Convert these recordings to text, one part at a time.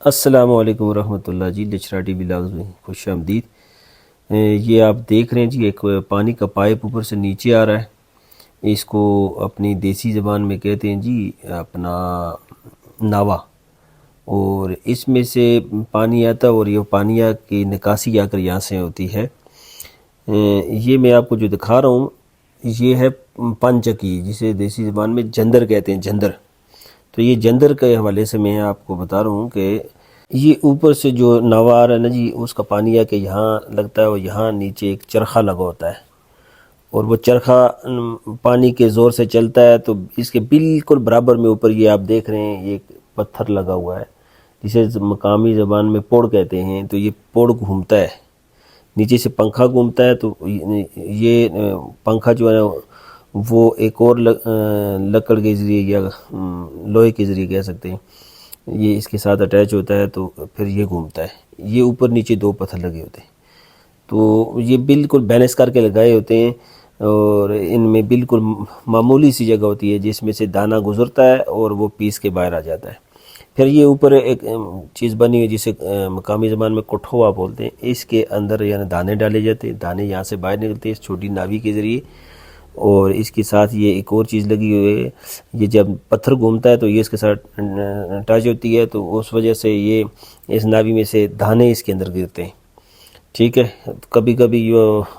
السلام علیکم ورحمۃ اللہ جی، لچرا ٹی ولاگز میں خوش آمدید۔ یہ آپ دیکھ رہے ہیں جی، ایک پانی کا پائپ اوپر سے نیچے آ رہا ہے۔ اس کو اپنی دیسی زبان میں کہتے ہیں جی اپنا ناوا، اور اس میں سے پانی آتا ہے اور یہ پانی کی نکاسی آ کر یہاں سے ہوتی ہے۔ یہ میں آپ کو جو دکھا رہا ہوں یہ ہے پنچکی، جسے دیسی زبان میں جندر کہتے ہیں، جندر۔ تو یہ جندر کے حوالے سے میں آپ کو بتا رہا ہوں کہ یہ اوپر سے جو ناوا آ رہا ہے نا جی، اس کا پانی ہے کہ یہاں لگتا ہے اور یہاں نیچے ایک چرخہ لگا ہوتا ہے، اور وہ چرخہ پانی کے زور سے چلتا ہے تو اس کے بالکل برابر میں اوپر یہ آپ دیکھ رہے ہیں یہ ایک پتھر لگا ہوا ہے، جسے مقامی زبان میں پوڑ کہتے ہیں۔ تو یہ پوڑ گھومتا ہے، نیچے سے پنکھا گھومتا ہے، تو یہ پنکھا جو ہے وہ ایک اور لکڑ کے ذریعے یا لوہے کے ذریعے کہہ سکتے ہیں، یہ اس کے ساتھ اٹیچ ہوتا ہے تو پھر یہ گھومتا ہے۔ یہ اوپر نیچے دو پتھر لگے ہوتے ہیں، تو یہ بالکل بیلنس کر کے لگائے ہوتے ہیں، اور ان میں بالکل معمولی سی جگہ ہوتی ہے جس میں سے دانہ گزرتا ہے اور وہ پیس کے باہر آ جاتا ہے۔ پھر یہ اوپر ایک چیز بنی ہوئی جسے مقامی زبان میں کٹھوا بولتے ہیں، اس کے اندر یعنی دانے ڈالے جاتے ہیں، دانے یہاں سے باہر نکلتے ہیں اس چھوٹی ناوی کے ذریعے، اور اس کے ساتھ یہ ایک اور چیز لگی ہوئی ہے۔ یہ جب پتھر گھومتا ہے تو یہ اس کے ساتھ ٹچ ہوتی ہے، تو اس وجہ سے یہ اس ناوی میں سے دانے اس کے اندر گرتے ہیں، ٹھیک ہے۔ کبھی کبھی یہ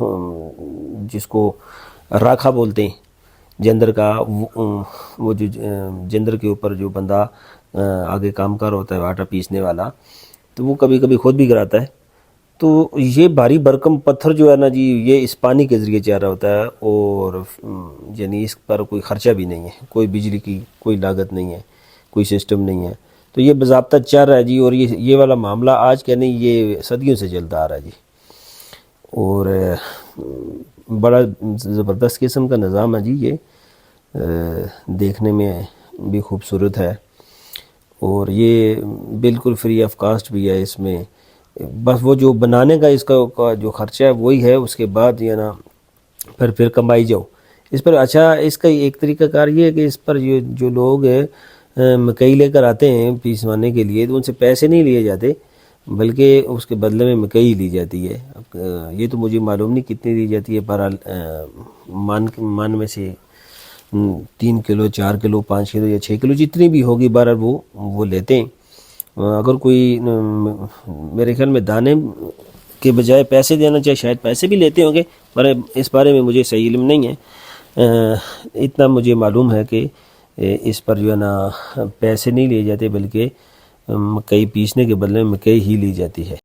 جس کو راکھا بولتے ہیں جندر کا، وہ جو جندر کے اوپر جو بندہ آگے کام کار ہوتا ہے آٹا پیسنے والا، تو وہ کبھی کبھی خود بھی گراتا ہے۔ تو یہ بھاری بھرکم پتھر جو ہے نا جی، یہ اس پانی کے ذریعے چل رہا ہوتا ہے، اور یعنی اس پر کوئی خرچہ بھی نہیں ہے، کوئی بجلی کی کوئی لاگت نہیں ہے، کوئی سسٹم نہیں ہے، تو یہ باضابطہ چل رہا ہے جی۔ اور یہ والا معاملہ آج کا نہیں، یہ صدیوں سے چلتا آ رہا ہے جی، اور بڑا زبردست قسم کا نظام ہے جی۔ یہ دیکھنے میں بھی خوبصورت ہے، اور یہ بالکل فری آف کاسٹ بھی ہے۔ اس میں بس وہ جو بنانے کا اس کا جو خرچہ ہے وہی ہے، اس کے بعد یہ نا پھر کمائی جاؤ اس پر۔ اچھا، اس کا ایک طریقہ کار یہ ہے کہ اس پر یہ جو لوگ مکئی لے کر آتے ہیں پیسوانے کے لیے، تو ان سے پیسے نہیں لیے جاتے، بلکہ اس کے بدلے میں مکئی لی جاتی ہے۔ یہ تو مجھے معلوم نہیں کتنی دی جاتی ہے، بہرحال مان میں سے 3 کلو 4 کلو 5 کلو یا 6 کلو جتنی بھی ہوگی، بہرحال وہ لیتے ہیں۔ اگر کوئی میرے خیال میں دانے کے بجائے پیسے دینا چاہے، شاید پیسے بھی لیتے ہوں گے، پر اس بارے میں مجھے صحیح علم نہیں ہے۔ اتنا مجھے معلوم ہے کہ اس پر جو ہے نا پیسے نہیں لیے جاتے، بلکہ مکئی پیسنے کے بدلے میں مکئی ہی لی جاتی ہے۔